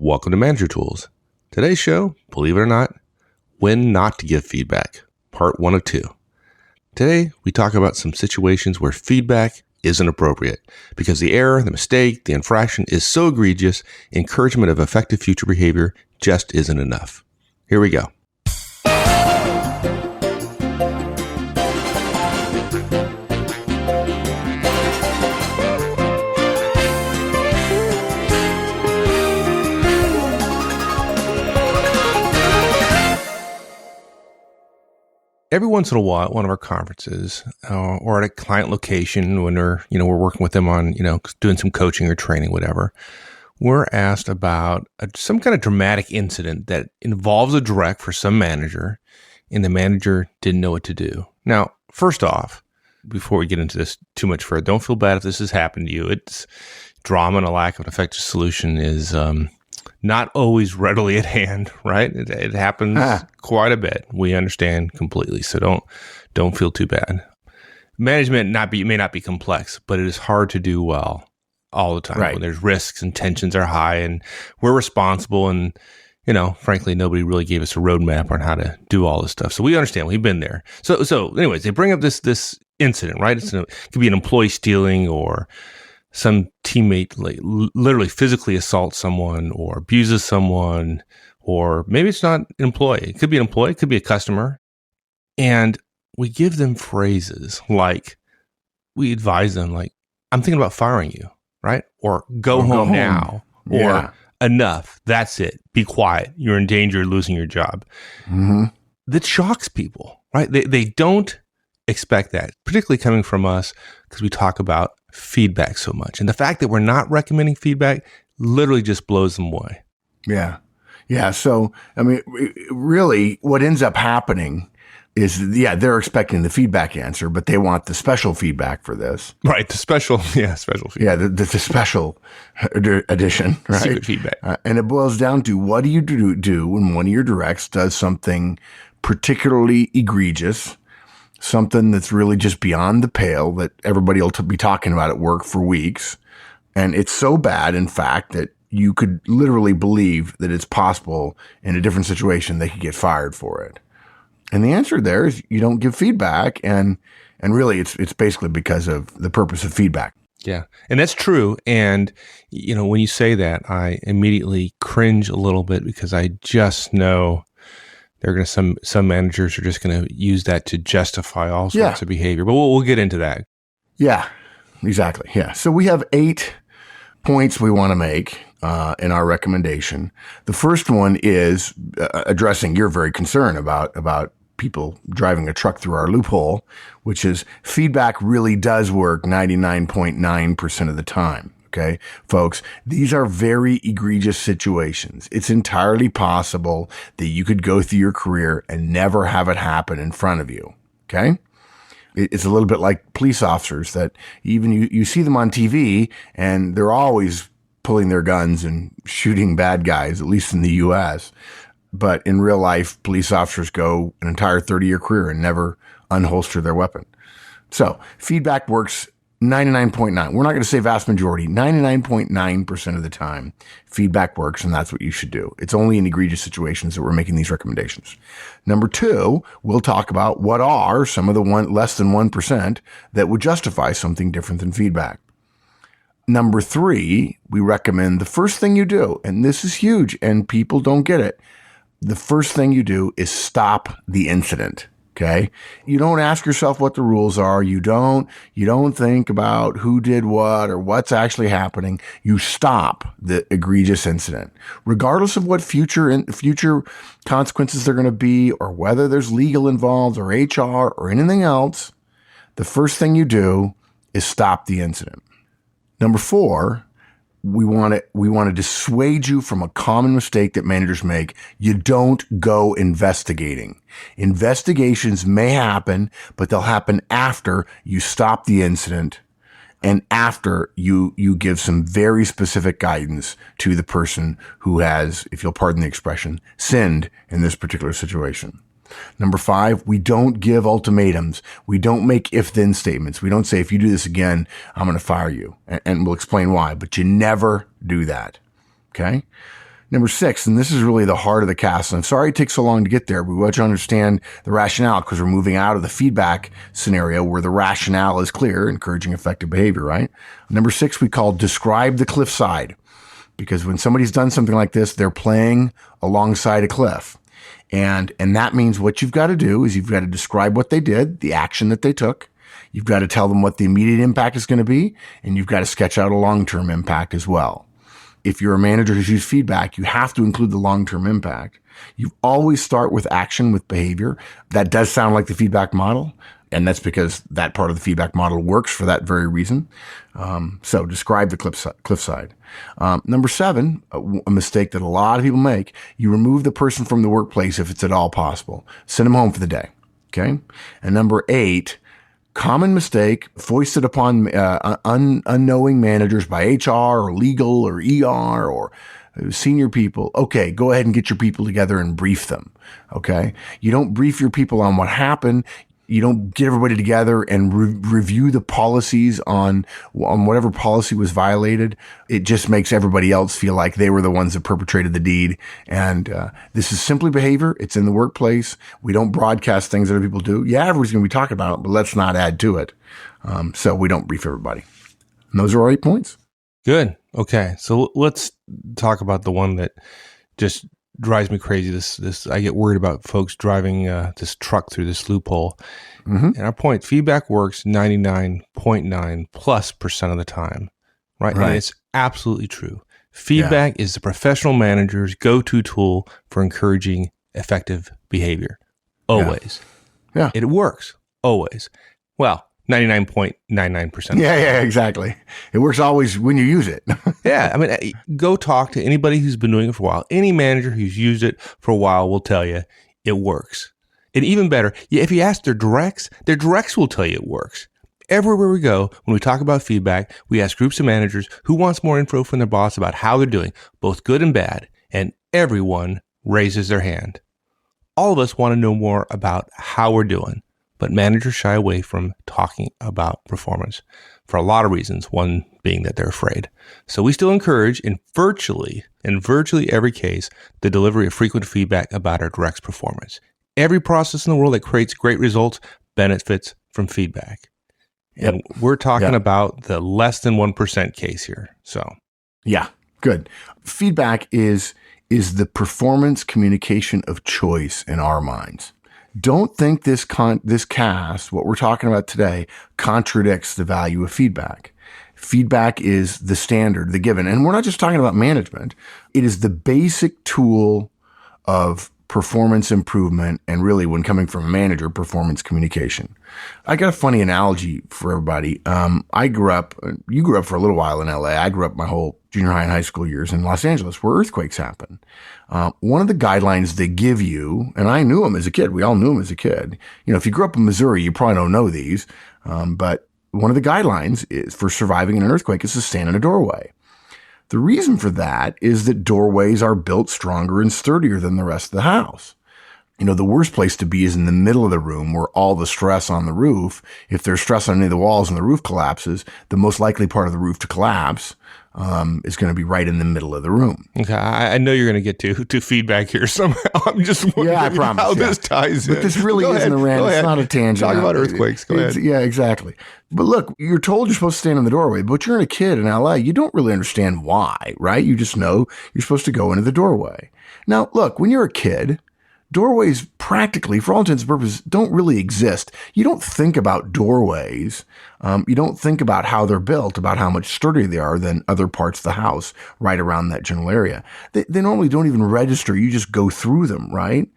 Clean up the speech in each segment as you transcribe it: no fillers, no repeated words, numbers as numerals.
Welcome to Manager Tools. Today's show, believe it or not, when not to give feedback, part 1 of 2. Today, we talk about some situations where feedback isn't appropriate because the error, the mistake, the infraction is so egregious, encouragement of effective future behavior just isn't enough. Here we go. Every once in a while at one of our conferences or at a client location when we're working with them on, doing some coaching or training, whatever, we're asked about some kind of dramatic incident that involves a direct for some manager and the manager didn't know what to do. Now, first off, before we get into this too much further, don't feel bad if this has happened to you. It's drama and a lack of an effective solution is, not always readily at hand, right? It happens quite a bit. We understand completely, so don't feel too bad. Management may not be complex, but it is hard to do well all the time. Right. When there's risks and tensions are high, and we're responsible. And frankly, nobody really gave us a roadmap on how to do all this stuff. So we understand. We've been there. So, anyways, they bring up this incident, right? It could be an employee stealing or some teammate literally physically assaults someone or abuses someone, or maybe it's not an employee. It could be an employee, it could be a customer. And we give them phrases like, we advise them like, I'm thinking about firing you, right? Or go home now. Yeah. Or enough. That's it. Be quiet. You're in danger of losing your job. Mm-hmm. That shocks people, right? They don't expect that, particularly coming from us because we talk about feedback so much. And the fact that we're not recommending feedback literally just blows them away. Yeah. Yeah. So, really what ends up happening is, they're expecting the feedback answer, but they want the special feedback for this. Right. Special feedback. Yeah. The special edition, right? Secret feedback. And it boils down to, what do you do when one of your directs does something particularly egregious, something that's really just beyond the pale that everybody will be talking about at work for weeks. And it's so bad, in fact, that you could literally believe that it's possible in a different situation they could get fired for it. And the answer there is you don't give feedback. And really it's basically because of the purpose of feedback. Yeah. And that's true. And, when you say that, I immediately cringe a little bit because I just know some managers are just going to use that to justify all sorts of behavior. But we'll get into that. Yeah, exactly. Yeah. So we have 8 points we want to make in our recommendation. The first one is addressing your very concern about people driving a truck through our loophole, which is feedback really does work 99.9% of the time. Okay, folks, these are very egregious situations. It's entirely possible that you could go through your career and never have it happen in front of you. Okay. It's a little bit like police officers that even you see them on TV and they're always pulling their guns and shooting bad guys, at least in the US. But in real life, police officers go an entire 30-year career and never unholster their weapon. So feedback works 99.9. We're not going to say vast majority. 99.9% of the time, feedback works, and that's what you should do. It's only in egregious situations that we're making these recommendations. Number 2, we'll talk about what are some of the less than 1% that would justify something different than feedback. Number 3, we recommend the first thing you do, and this is huge, and people don't get it. The first thing you do is stop the incident. Okay. You don't ask yourself what the rules are. You don't think about who did what or what's actually happening. You stop the egregious incident, regardless of what future consequences they're going to be, or whether there's legal involved or HR or anything else. The first thing you do is stop the incident. Number 4, we want to dissuade you from a common mistake that managers make. You don't go investigating. Investigations may happen, but they'll happen after you stop the incident and after you give some very specific guidance to the person who has, if you'll pardon the expression, sinned in this particular situation. Number 5, we don't give ultimatums. We don't make if-then statements. We don't say, if you do this again, I'm going to fire you. And we'll explain why, but you never do that. Okay? Number 6, and this is really the heart of the cast. And I'm sorry it takes so long to get there, but we want you to understand the rationale because we're moving out of the feedback scenario where the rationale is clear, encouraging effective behavior, right? Number 6, we call describe the cliffside. Because when somebody's done something like this, they're playing alongside a cliff. And that means what you've got to do is you've got to describe what they did, the action that they took. You've got to tell them what the immediate impact is going to be, and you've got to sketch out a long-term impact as well. If you're a manager who's used feedback, you have to include the long-term impact. You always start with action, with behavior. That does sound like the feedback model, and that's because that part of the feedback model works for that very reason. So describe the cliffside. Number 7, a mistake that a lot of people make, you remove the person from the workplace if it's at all possible. Send them home for the day, okay? And number 8, common mistake foisted upon unknowing managers by HR or legal or ER or senior people. Okay, go ahead and get your people together and brief them. Okay, you don't brief your people on what happened. You don't get everybody together and review the policies on whatever policy was violated. It just makes everybody else feel like they were the ones that perpetrated the deed. And this is simply behavior. It's in the workplace. We don't broadcast things that other people do. Yeah, everybody's going to be talking about it, but let's not add to it. So we don't brief everybody. And those are our 8 points. Good. Okay. So let's talk about the one that just drives me crazy. This I get worried about folks driving this truck through this loophole. Mm-hmm. And our point, feedback works 99.9+% of the time, right? And it's absolutely true. Feedback is the professional manager's go-to tool for encouraging effective behavior. Always. Yeah. It works. Always. Well, 99.99%. Yeah, exactly. It works always when you use it. Yeah. I mean, go talk to anybody who's been doing it for a while. Any manager who's used it for a while will tell you it works. And even better, if you ask their directs will tell you it works. Everywhere we go, when we talk about feedback, we ask groups of managers who wants more info from their boss about how they're doing, both good and bad, and everyone raises their hand. All of us want to know more about how we're doing. But managers shy away from talking about performance for a lot of reasons, one being that they're afraid. So we still encourage in virtually every case, the delivery of frequent feedback about our direct's performance. Every process in the world that creates great results benefits from feedback. Yep. And we're talking about the less than 1% case here. So, yeah, good. Feedback is the performance communication of choice in our minds. Don't think this cast, what we're talking about today, contradicts the value of feedback. Feedback is the standard, the given. And we're not just talking about management. It is the basic tool of performance improvement and really, when coming from a manager, performance communication. I got a funny analogy for everybody. You grew up for a little while in LA. I grew up my whole junior high and high school years in Los Angeles where earthquakes happen. One of the guidelines they give you, and I knew them as a kid. We all knew them as a kid. You know, if you grew up in Missouri, you probably don't know these. But one of the guidelines is for surviving an earthquake is to stand in a doorway. The reason for that is that doorways are built stronger and sturdier than the rest of the house. You know, the worst place to be is in the middle of the room where all the stress on the roof, if there's stress on any of the walls and the roof collapses, the most likely part of the roof to collapse is going to be right in the middle of the room. Okay, I know you're going to get to feedback here somehow. I'm just wondering how this ties in. But this really isn't a rant. It's not a tangent. Talk about earthquakes. Go ahead. Yeah, exactly. But look, you're told you're supposed to stand in the doorway, but you're a kid in LA. You don't really understand why, right? You just know you're supposed to go into the doorway. Now, look, when you're a kid, doorways practically, for all intents and purposes, don't really exist. You don't think about doorways. You don't think about how they're built, about how much sturdier they are than other parts of the house right around that general area. They normally don't even register. You just go through them, right?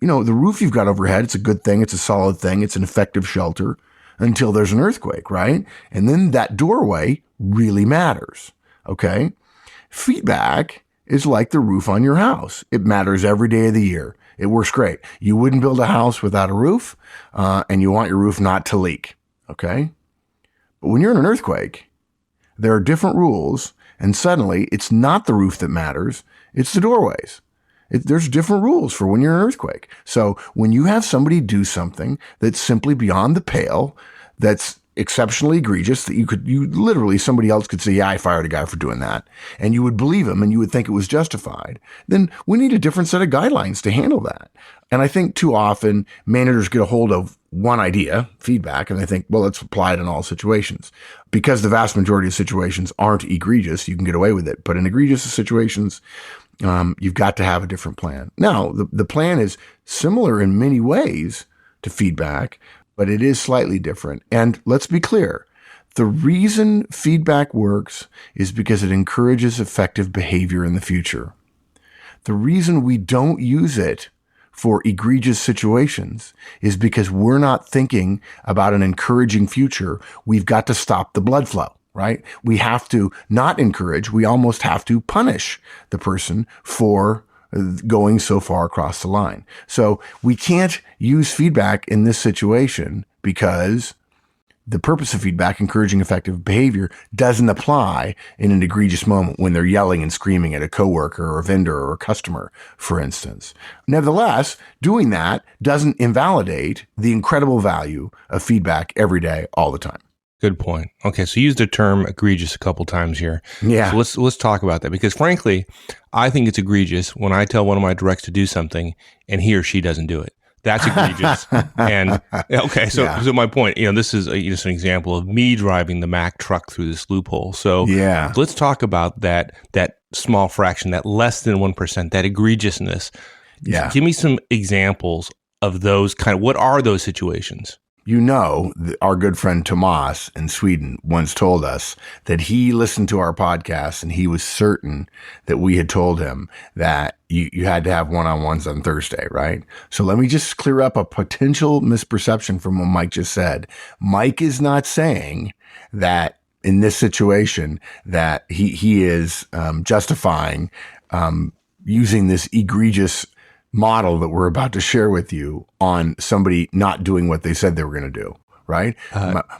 You know, the roof you've got overhead, it's a good thing. It's a solid thing. It's an effective shelter until there's an earthquake, right? And then that doorway really matters, okay? Feedback is like the roof on your house. It matters every day of the year. It works great. You wouldn't build a house without a roof, and you want your roof not to leak, okay? But when you're in an earthquake, there are different rules, and suddenly it's not the roof that matters, it's the doorways. There's different rules for when you're in an earthquake. So when you have somebody do something that's simply beyond the pale, that's exceptionally egregious that you literally, somebody else could say, yeah, I fired a guy for doing that, and you would believe him and you would think it was justified, then we need a different set of guidelines to handle that. And I think too often managers get a hold of one idea, feedback, and they think, well, let's apply it in all situations. Because the vast majority of situations aren't egregious, you can get away with it. But in egregious situations, you've got to have a different plan. Now, the plan is similar in many ways to feedback, but it is slightly different. And let's be clear. The reason feedback works is because it encourages effective behavior in the future. The reason we don't use it for egregious situations is because we're not thinking about an encouraging future. We've got to stop the blood flow, right? We have to not encourage. We almost have to punish the person for going so far across the line. So we can't use feedback in this situation because the purpose of feedback, encouraging effective behavior, doesn't apply in an egregious moment when they're yelling and screaming at a coworker or a vendor or a customer, for instance. Nevertheless, doing that doesn't invalidate the incredible value of feedback every day, all the time. Good point. Okay, so you used the term egregious a couple times here. Yeah. So let's talk about that, because frankly, I think it's egregious when I tell one of my directs to do something and he or she doesn't do it. That's egregious. And okay, so my point, this is just an example of me driving the Mack truck through this loophole. So let's talk about that small fraction, that less than 1%, that egregiousness. Yeah. Give me some examples of those what are those situations? Our good friend Tomas in Sweden once told us that he listened to our podcast and he was certain that we had told him that you had to have one-on-ones on Thursday, right? So let me just clear up a potential misperception from what Mike just said. Mike is not saying that in this situation that he is justifying using this egregious model that we're about to share with you on somebody not doing what they said they were going to do, right?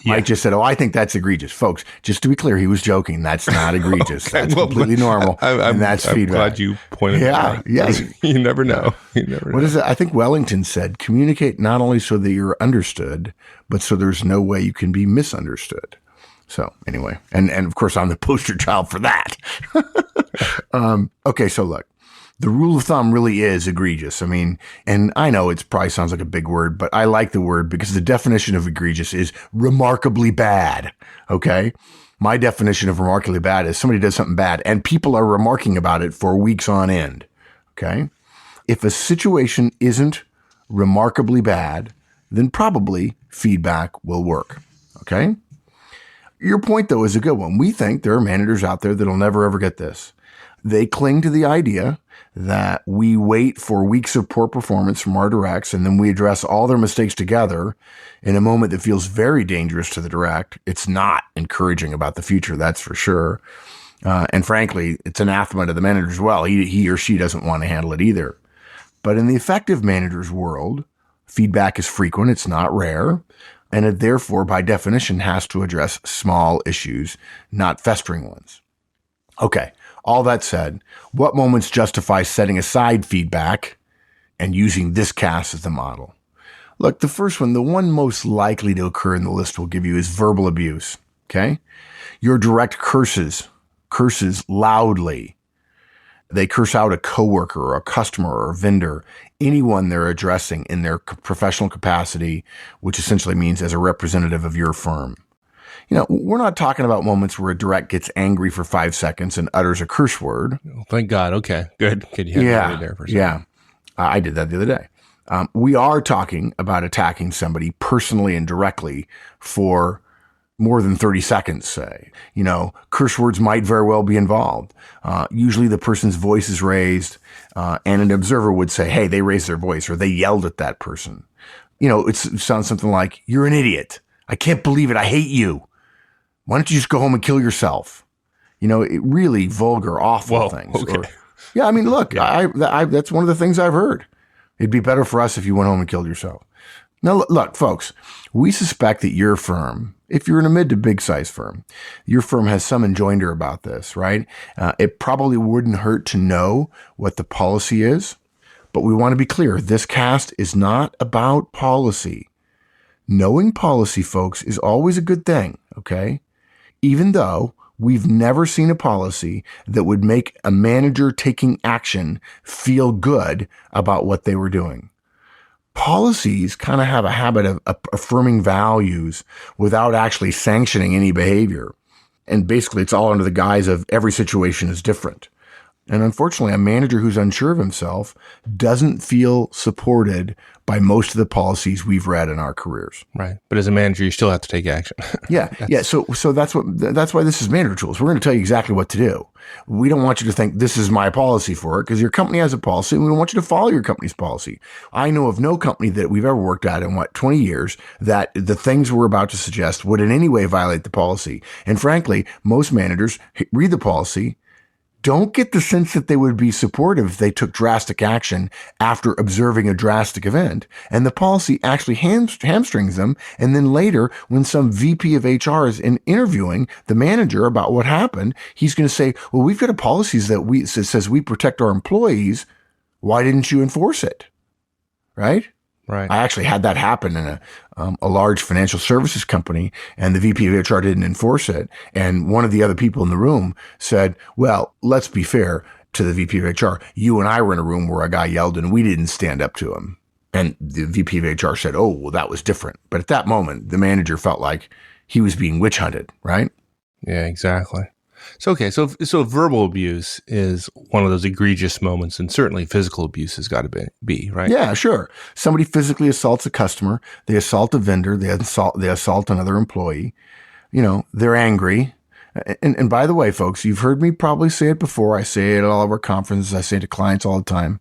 Mike just said, I think that's egregious. Folks, just to be clear, he was joking. That's not egregious. Okay, that's completely normal. And that's I'm feedback. Glad you pointed that out. Yes. You never know. What is it? I think Wellington said, communicate not only so that you're understood, but so there's no way you can be misunderstood. So anyway, and of course, I'm the poster child for that. Okay, so look. The rule of thumb really is egregious. I mean, and I know it probably sounds like a big word, but I like the word because the definition of egregious is remarkably bad. Okay. My definition of remarkably bad is somebody does something bad and people are remarking about it for weeks on end. Okay. If a situation isn't remarkably bad, then probably feedback will work. Okay. Your point though is a good one. We think there are managers out there that'll never ever get this. They cling to the idea that we wait for weeks of poor performance from our directs and then we address all their mistakes together in a moment that feels very dangerous to the direct. It's not encouraging about the future, that's for sure. And frankly, it's anathema to the manager as well. He or she doesn't want to handle it either. But in the effective manager's world, feedback is frequent, it's not rare, and it therefore, by definition, has to address small issues, not festering ones. Okay. All that said, what moments justify setting aside feedback and using this cast as the model? Look, the first one, the one most likely to occur in the list we'll give you is verbal abuse, okay? Your direct curses loudly. They curse out a coworker or a customer or a vendor, anyone they're addressing in their professional capacity, which essentially means as a representative of your firm. We're not talking about moments where a direct gets angry for 5 seconds and utters a curse word. Oh, thank God. Okay, good. You had me there for a second. Yeah. I did that the other day. We are talking about attacking somebody personally and directly for more than 30 seconds, say. Curse words might very well be involved. Usually the person's voice is raised, and an observer would say, hey, they raised their voice, or they yelled at that person. It sounds something like, you're an idiot. I can't believe it. I hate you. Why don't you just go home and kill yourself? It really vulgar, awful things. Okay. Look, that's one of the things I've heard. It'd be better for us if you went home and killed yourself. Now, look, folks, we suspect that your firm, if you're in a mid to big size firm, your firm has some enjoinder about this, right? It probably wouldn't hurt to know what the policy is, but we want to be clear. This cast is not about policy. Knowing policy, folks, is always a good thing, okay? Even though we've never seen a policy that would make a manager taking action feel good about what they were doing. Policies kind of have a habit of affirming values without actually sanctioning any behavior. And basically, it's all under the guise of every situation is different. And unfortunately, a manager who's unsure of himself doesn't feel supported by most of the policies we've read in our careers. Right. But as a manager, you still have to take action. Yeah. So that's why this is manager tools. We're going to tell you exactly what to do. We don't want you to think this is my policy for it, because your company has a policy and we don't want you to follow your company's policy. I know of no company that we've ever worked at in 20 years that the things we're about to suggest would in any way violate the policy. And frankly, most managers read the policy, don't get the sense that they would be supportive if they took drastic action after observing a drastic event. And the policy actually hamstrings them. And then later, when some VP of HR is interviewing the manager about what happened, he's going to say, well, we've got a policy that says we protect our employees. Why didn't you enforce it? Right? Right. I actually had that happen in a large financial services company, and the VP of HR didn't enforce it. And one of the other people in the room said, well, let's be fair to the VP of HR. You and I were in a room where a guy yelled and we didn't stand up to him. And the VP of HR said, oh, well, that was different. But at that moment, the manager felt like he was being witch hunted, right? Yeah, exactly. So verbal abuse is one of those egregious moments, and certainly physical abuse has got to be, right? Yeah, sure. Somebody physically assaults a customer, they assault a vendor, they assault another employee. They're angry. And by the way, folks, you've heard me probably say it before. I say it at all of our conferences. I say it to clients all the time.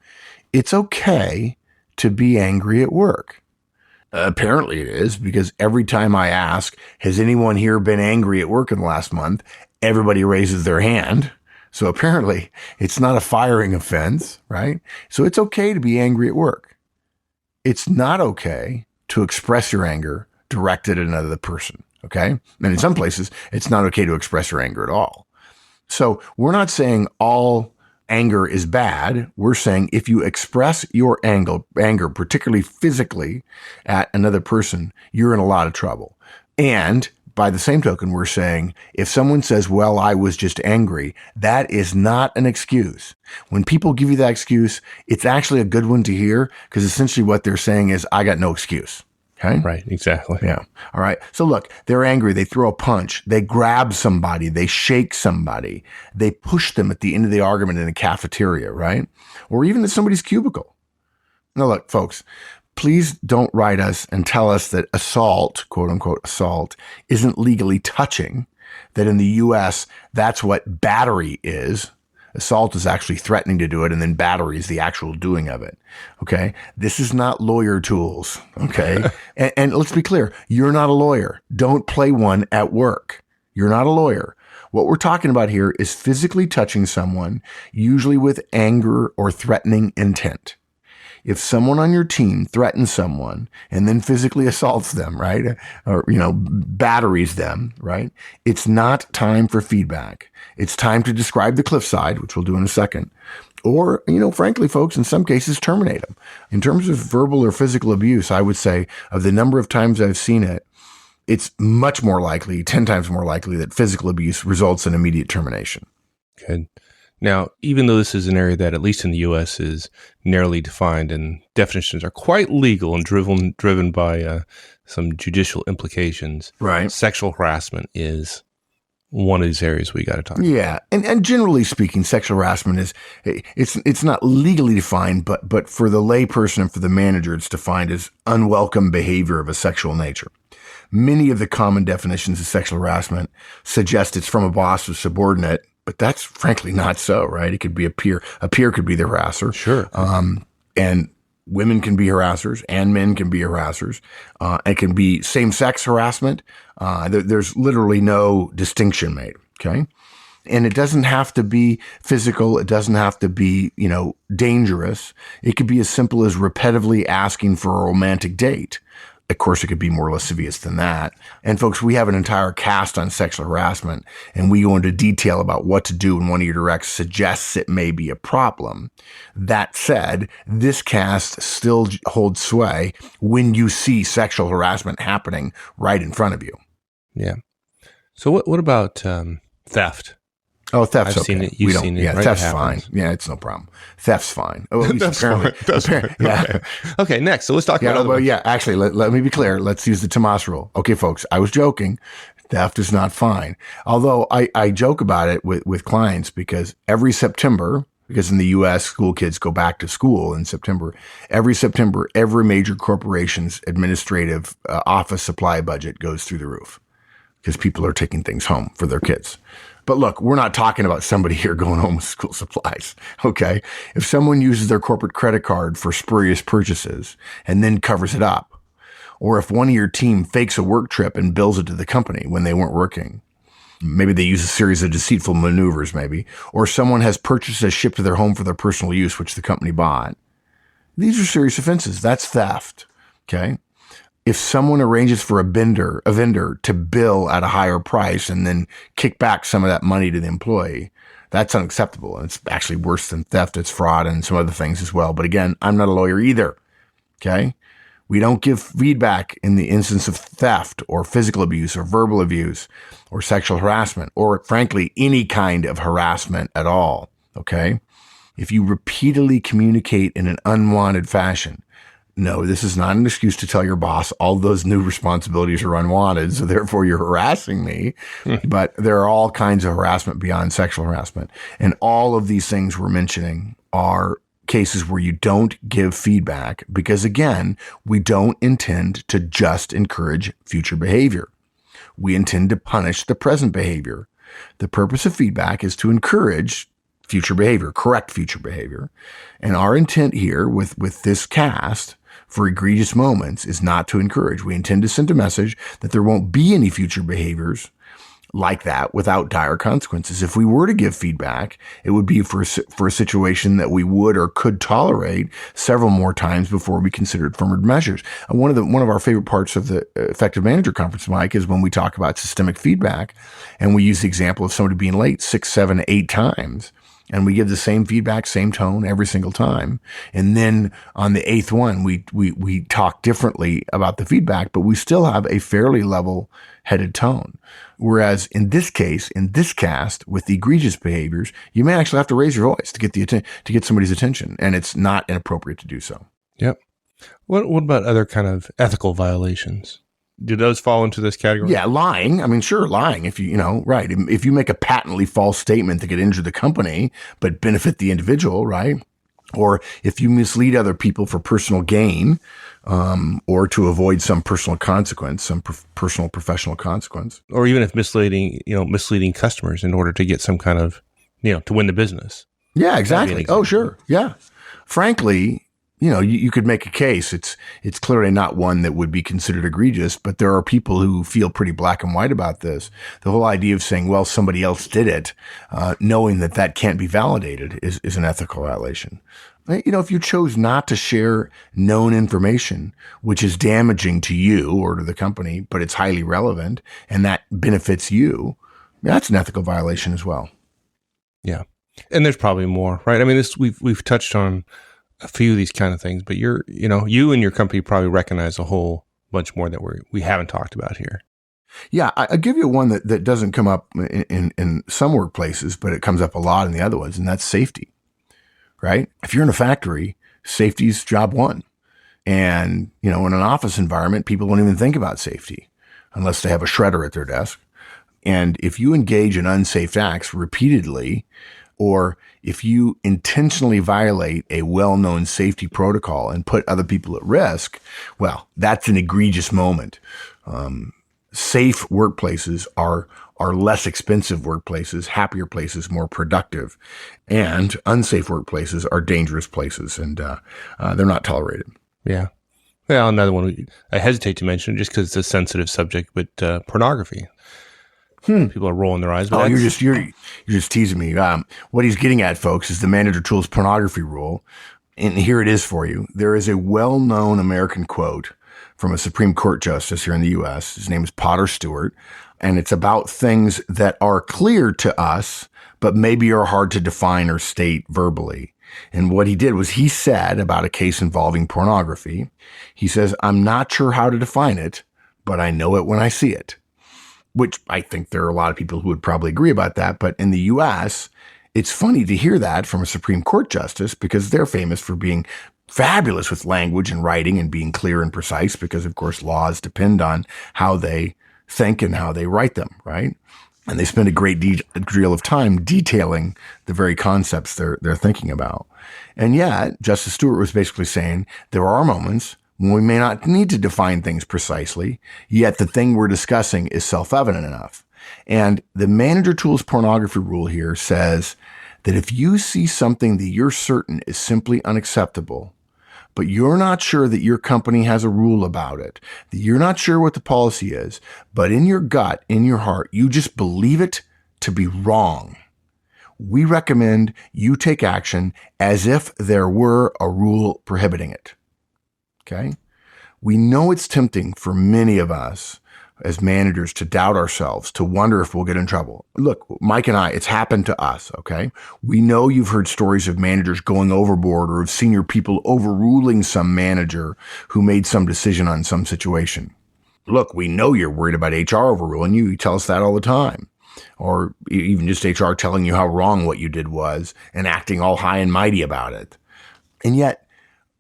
It's okay to be angry at work. Apparently it is, because every time I ask, has anyone here been angry at work in the last month? Everybody raises their hand. So apparently it's not a firing offense, right? So it's okay to be angry at work. It's not okay to express your anger directed at another person, okay? And in some places, it's not okay to express your anger at all. So we're not saying all anger is bad. We're saying if you express your anger, particularly physically, at another person, you're in a lot of trouble. And by the same token, we're saying if someone says, well, I was just angry, that is not an excuse. When people give you that excuse, it's actually a good one to hear, because essentially what they're saying is, I got no excuse. Okay? Right, exactly. Yeah. All right. So look, they're angry. They throw a punch. They grab somebody. They shake somebody. They push them at the end of the argument in a cafeteria, right? Or even at somebody's cubicle. Now look, folks, please don't write us and tell us that assault, quote unquote, assault, isn't legally touching, that in the U.S., that's what battery is. Assault is actually threatening to do it, and then battery is the actual doing of it. Okay? This is not lawyer tools. Okay? and let's be clear, you're not a lawyer. Don't play one at work. You're not a lawyer. What we're talking about here is physically touching someone, usually with anger or threatening intent. If someone on your team threatens someone and then physically assaults them, right? Or, batteries them, right? It's not time for feedback. It's time to describe the cliffside, which we'll do in a second. Or, frankly, folks, in some cases, terminate them. In terms of verbal or physical abuse, I would say of the number of times I've seen it, it's much more likely, 10 times more likely, that physical abuse results in immediate termination. Good. Now, even though this is an area that, at least in the U.S., is narrowly defined and definitions are quite legal and driven by some judicial implications, right? Sexual harassment is one of these areas we got to talk about. Yeah, and generally speaking, sexual harassment is it's not legally defined, but for the layperson and for the manager, it's defined as unwelcome behavior of a sexual nature. Many of the common definitions of sexual harassment suggest it's from a boss or subordinate. But that's frankly not so, right? It could be a peer. A peer could be the harasser. Sure. And women can be harassers and men can be harassers. It can be same-sex harassment. There's literally no distinction made, okay? And it doesn't have to be physical. It doesn't have to be, dangerous. It could be as simple as repetitively asking for a romantic date, of course, it could be more lascivious than that. And folks, we have an entire cast on sexual harassment, and we go into detail about what to do when one of your directs suggests it may be a problem. That said, this cast still holds sway when you see sexual harassment happening right in front of you. Yeah. So what about theft? Oh, theft's I've seen it. You've seen it. Yeah, right? theft's fine. Yeah, it's no problem. Theft's fine. Oh, at least apparently. Yeah. Okay. Next. So let's talk about. Well, yeah. Actually, let me be clear. Let's use the Tomas rule. Okay, folks. I was joking. Theft is not fine. Although I joke about it with clients because every September, because in the U.S. school kids go back to school in September, every major corporation's administrative office supply budget goes through the roof because people are taking things home for their kids. But look, we're not talking about somebody here going home with school supplies, okay? If someone uses their corporate credit card for spurious purchases and then covers it up, or if one of your team fakes a work trip and bills it to the company when they weren't working, maybe they use a series of deceitful maneuvers maybe, or someone has purchases shipped to their home for their personal use, which the company bought. These are serious offenses. That's theft, okay? If someone arranges for a vendor to bill at a higher price and then kick back some of that money to the employee, that's unacceptable. And it's actually worse than theft. It's fraud and some other things as well. But again, I'm not a lawyer either. Okay. We don't give feedback in the instance of theft or physical abuse or verbal abuse or sexual harassment or frankly, any kind of harassment at all. Okay. If you repeatedly communicate in an unwanted fashion, no, this is not an excuse to tell your boss all those new responsibilities are unwanted, so therefore you're harassing me. But there are all kinds of harassment beyond sexual harassment. And all of these things we're mentioning are cases where you don't give feedback because, again, we don't intend to just encourage future behavior. We intend to punish the present behavior. The purpose of feedback is to encourage future behavior, correct future behavior. And our intent here with this cast for egregious moments is not to encourage. We intend to send a message that there won't be any future behaviors like that without dire consequences. If we were to give feedback, it would be for a situation that we would or could tolerate several more times before we considered firmer measures. And one of our favorite parts of the Effective Manager Conference, Mike, is when we talk about systemic feedback and we use the example of somebody being late 6, 7, 8 times. And we give the same feedback, same tone every single time. And then on the 8th one, we talk differently about the feedback, but we still have a fairly level-headed tone. Whereas in this case, in this cast with the egregious behaviors, you may actually have to raise your voice to get somebody's attention, and it's not inappropriate to do so. Yep. What about other kind of ethical violations? Do those fall into this category? Yeah, lying. I mean, sure, lying. If right. If you make a patently false statement that could injure the company but benefit the individual, right? Or if you mislead other people for personal gain, or to avoid some personal consequence, some personal professional consequence, or even if misleading customers in order to get some kind of, to win the business. Yeah, exactly. Oh, sure. Yeah. Frankly, you could make a case. It's clearly not one that would be considered egregious, but there are people who feel pretty black and white about this. The whole idea of saying, well, somebody else did it, knowing that can't be validated is an ethical violation. If you chose not to share known information, which is damaging to you or to the company, but it's highly relevant and that benefits you, that's an ethical violation as well. Yeah. And there's probably more, right? I mean, we've touched on a few of these kind of things, but you and your company probably recognize a whole bunch more that we haven't talked about here. Yeah, I'll give you one that doesn't come up in some workplaces, but it comes up a lot in the other ones, and that's safety, right? If you're in a factory, safety's job one. And, in an office environment, people don't even think about safety unless they have a shredder at their desk. And if you engage in unsafe acts repeatedly, or if you intentionally violate a well-known safety protocol and put other people at risk, well, that's an egregious moment. Safe workplaces are less expensive workplaces, happier places, more productive, and unsafe workplaces are dangerous places, and they're not tolerated. Yeah. Well, another one I hesitate to mention just because it's a sensitive subject, but pornography. People are rolling their eyes. Oh, you're just teasing me. What he's getting at, folks, is the Manager Tools pornography rule. And here it is for you. There is a well-known American quote from a Supreme Court justice here in the U.S. His name is Potter Stewart. And it's about things that are clear to us, but maybe are hard to define or state verbally. And what he did was he said about a case involving pornography, he says, I'm not sure how to define it, but I know it when I see it. Which I think there are a lot of people who would probably agree about that. But in the U.S., it's funny to hear that from a Supreme Court justice because they're famous for being fabulous with language and writing and being clear and precise because, of course, laws depend on how they think and how they write them, right? And they spend a great deal of time detailing the very concepts they're thinking about. And yet, Justice Stewart was basically saying there are moments when we may not need to define things precisely, yet the thing we're discussing is self-evident enough. And the manager tools pornography rule here says that if you see something that you're certain is simply unacceptable, but you're not sure that your company has a rule about it, that you're not sure what the policy is, but in your gut, in your heart, you just believe it to be wrong, we recommend you take action as if there were a rule prohibiting it. Okay? We know it's tempting for many of us as managers to doubt ourselves, to wonder if we'll get in trouble. Look, Mike and I, it's happened to us, okay? We know you've heard stories of managers going overboard or of senior people overruling some manager who made some decision on some situation. Look, we know you're worried about HR overruling you. You tell us that all the time. Or even just HR telling you how wrong what you did was and acting all high and mighty about it. And yet,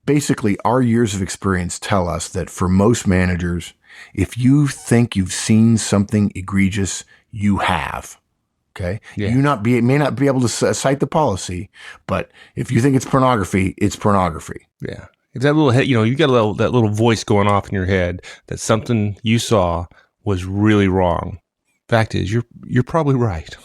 basically, our years of experience tell us that for most managers, if you think you've seen something egregious, you have. Okay? Yeah. You may not be able to cite the policy, but if you think it's pornography, it's pornography. Yeah. If that little head, you got that little voice going off in your head that something you saw was really wrong. Fact is, you're probably right.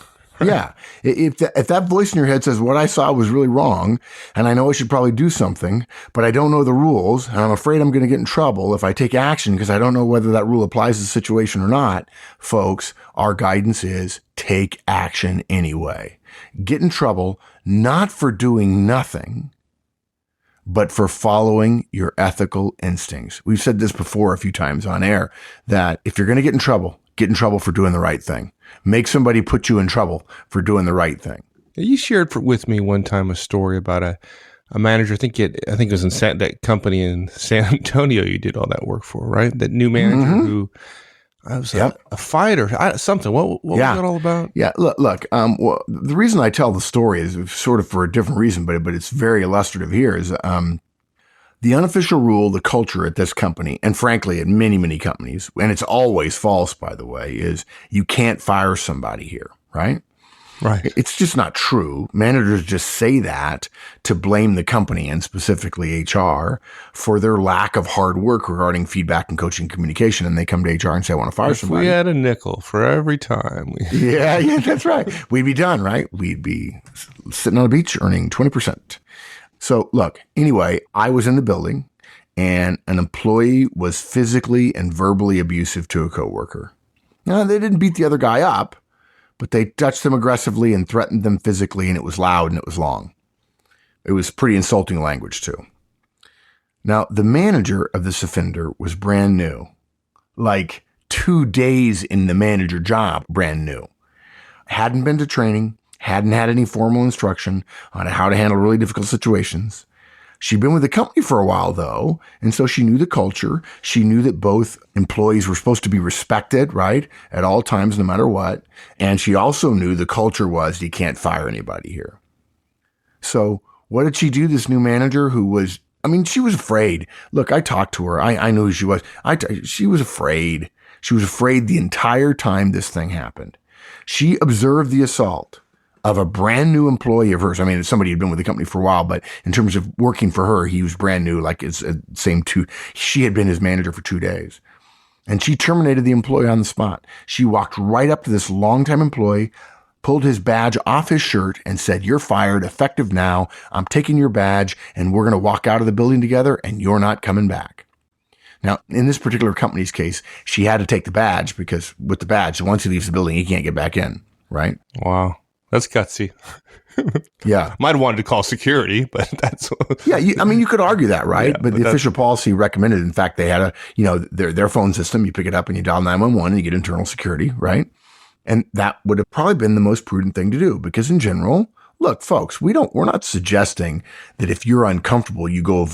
Yeah. If that voice in your head says what I saw was really wrong, and I know I should probably do something, but I don't know the rules, and I'm afraid I'm going to get in trouble if I take action because I don't know whether that rule applies to the situation or not, folks, our guidance is take action anyway. Get in trouble, not for doing nothing, but for following your ethical instincts. We've said this before a few times on air, that if you're going to get in trouble for doing the right thing. Make somebody put you in trouble for doing the right thing. You shared with me one time a story about a manager. I think it was in that company in San Antonio you did all that work for, right? That new manager who was a fighter, something. What was that all about? Yeah, look. Well, the reason I tell the story is sort of for a different reason, but it's very illustrative here. Is the unofficial rule, the culture at this company, and frankly at many, many companies, and it's always false, by the way, is you can't fire somebody here, right? Right. It's just not true. Managers just say that to blame the company and specifically HR for their lack of hard work regarding feedback and coaching communication. And they come to HR and say, I want to fire somebody. We had a nickel for every time. Yeah, that's right. We'd be done, right? We'd be sitting on a beach earning 20%. So look, anyway, I was in the building and an employee was physically and verbally abusive to a coworker. Now, they didn't beat the other guy up, but they touched them aggressively and threatened them physically, and it was loud and it was long. It was pretty insulting language too. Now, the manager of this offender was brand new, like 2 days in the manager job, brand new. Hadn't been to training. Hadn't had any formal instruction on how to handle really difficult situations. She'd been with the company for a while, though, and so she knew the culture. She knew that both employees were supposed to be respected, right, at all times, no matter what. And she also knew the culture was you can't fire anybody here. So what did she do, this new manager who was, she was afraid. Look, I talked to her. I knew who she was. She was afraid. She was afraid the entire time this thing happened. She observed the assault of a brand new employee of hers. It's somebody who'd been with the company for a while, but in terms of working for her, he was brand new, like it's she had been his manager for 2 days. And she terminated the employee on the spot. She walked right up to this longtime employee, pulled his badge off his shirt and said, you're fired, effective now. I'm taking your badge and we're going to walk out of the building together and you're not coming back. Now, in this particular company's case, she had to take the badge because with the badge, once he leaves the building, he can't get back in, right? Wow. That's gutsy. Yeah. Might have wanted to call security, but that's Yeah, you could argue that, right? Yeah, but the but official policy recommended, in fact, they had their phone system. You pick it up and you dial 911 and you get internal security, right? And that would have probably been the most prudent thing to do because in general, look, folks, we're not suggesting that if you're uncomfortable, you go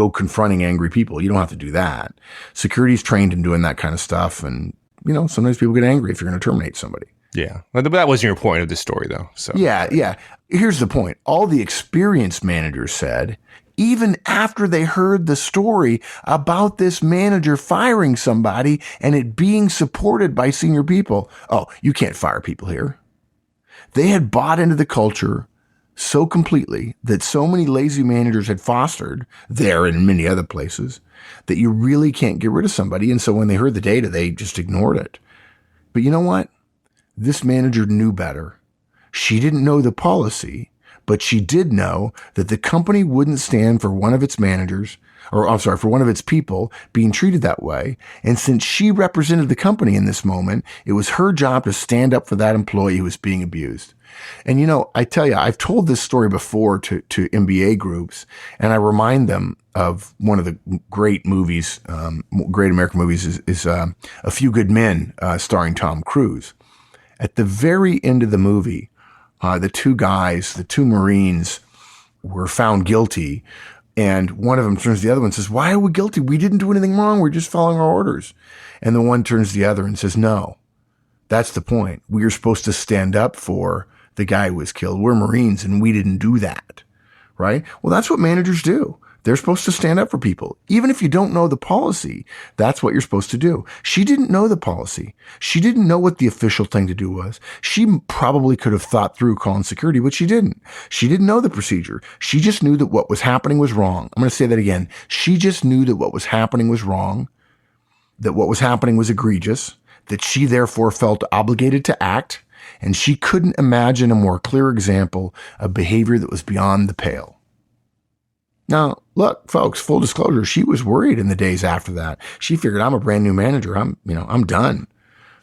confronting angry people. You don't have to do that. Security's trained in doing that kind of stuff. And, sometimes people get angry if you're going to terminate somebody. Yeah. But that wasn't your point of this story, though. So Yeah. Here's the point. All the experienced managers said, even after they heard the story about this manager firing somebody and it being supported by senior people, oh, you can't fire people here. They had bought into the culture so completely that so many lazy managers had fostered there and in many other places that you really can't get rid of somebody. And so when they heard the data, they just ignored it. But you know what? This manager knew better. She didn't know the policy, but she did know that the company wouldn't stand for one of its managers, for one of its people being treated that way. And since she represented the company in this moment, it was her job to stand up for that employee who was being abused. And I tell you, I've told this story before to MBA groups, and I remind them of one of the great movies, great American movies is A Few Good Men, starring Tom Cruise. At the very end of the movie, the two Marines were found guilty. And one of them turns to the other one and says, "Why are we guilty? We didn't do anything wrong. We're just following our orders." And the one turns to the other and says, "No, that's the point. We are supposed to stand up for the guy who was killed. We're Marines and we didn't do that." Right? Well, that's what managers do. They're supposed to stand up for people. Even if you don't know the policy, that's what you're supposed to do. She didn't know the policy. She didn't know what the official thing to do was. She probably could have thought through calling security, but she didn't. She didn't know the procedure. She just knew that what was happening was wrong. I'm going to say that again. She just knew that what was happening was wrong, that what was happening was egregious, that she therefore felt obligated to act, and she couldn't imagine a more clear example of behavior that was beyond the pale. Now, look, folks, full disclosure, she was worried in the days after that. She figured, I'm a brand new manager. I'm done.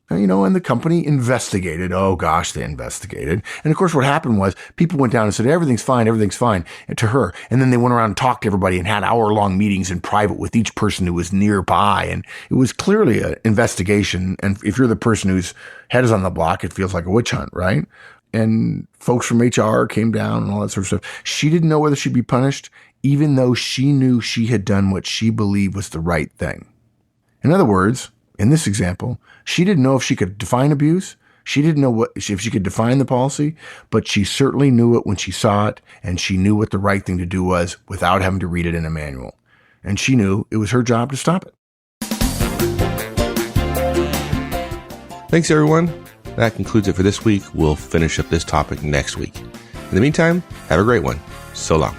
And the company investigated. Oh gosh, they investigated. And of course, what happened was people went down and said, everything's fine to her. And then they went around and talked to everybody and had hour-long meetings in private with each person who was nearby. And it was clearly an investigation. And if you're the person whose head is on the block, it feels like a witch hunt, right? And folks from HR came down and all that sort of stuff. She didn't know whether she'd be punished, even though she knew she had done what she believed was the right thing. In other words, in this example, she didn't know if she could define abuse. She didn't know if she could define the policy, but she certainly knew it when she saw it, and she knew what the right thing to do was without having to read it in a manual. And she knew it was her job to stop it. Thanks, everyone. That concludes it for this week. We'll finish up this topic next week. In the meantime, have a great one. So long.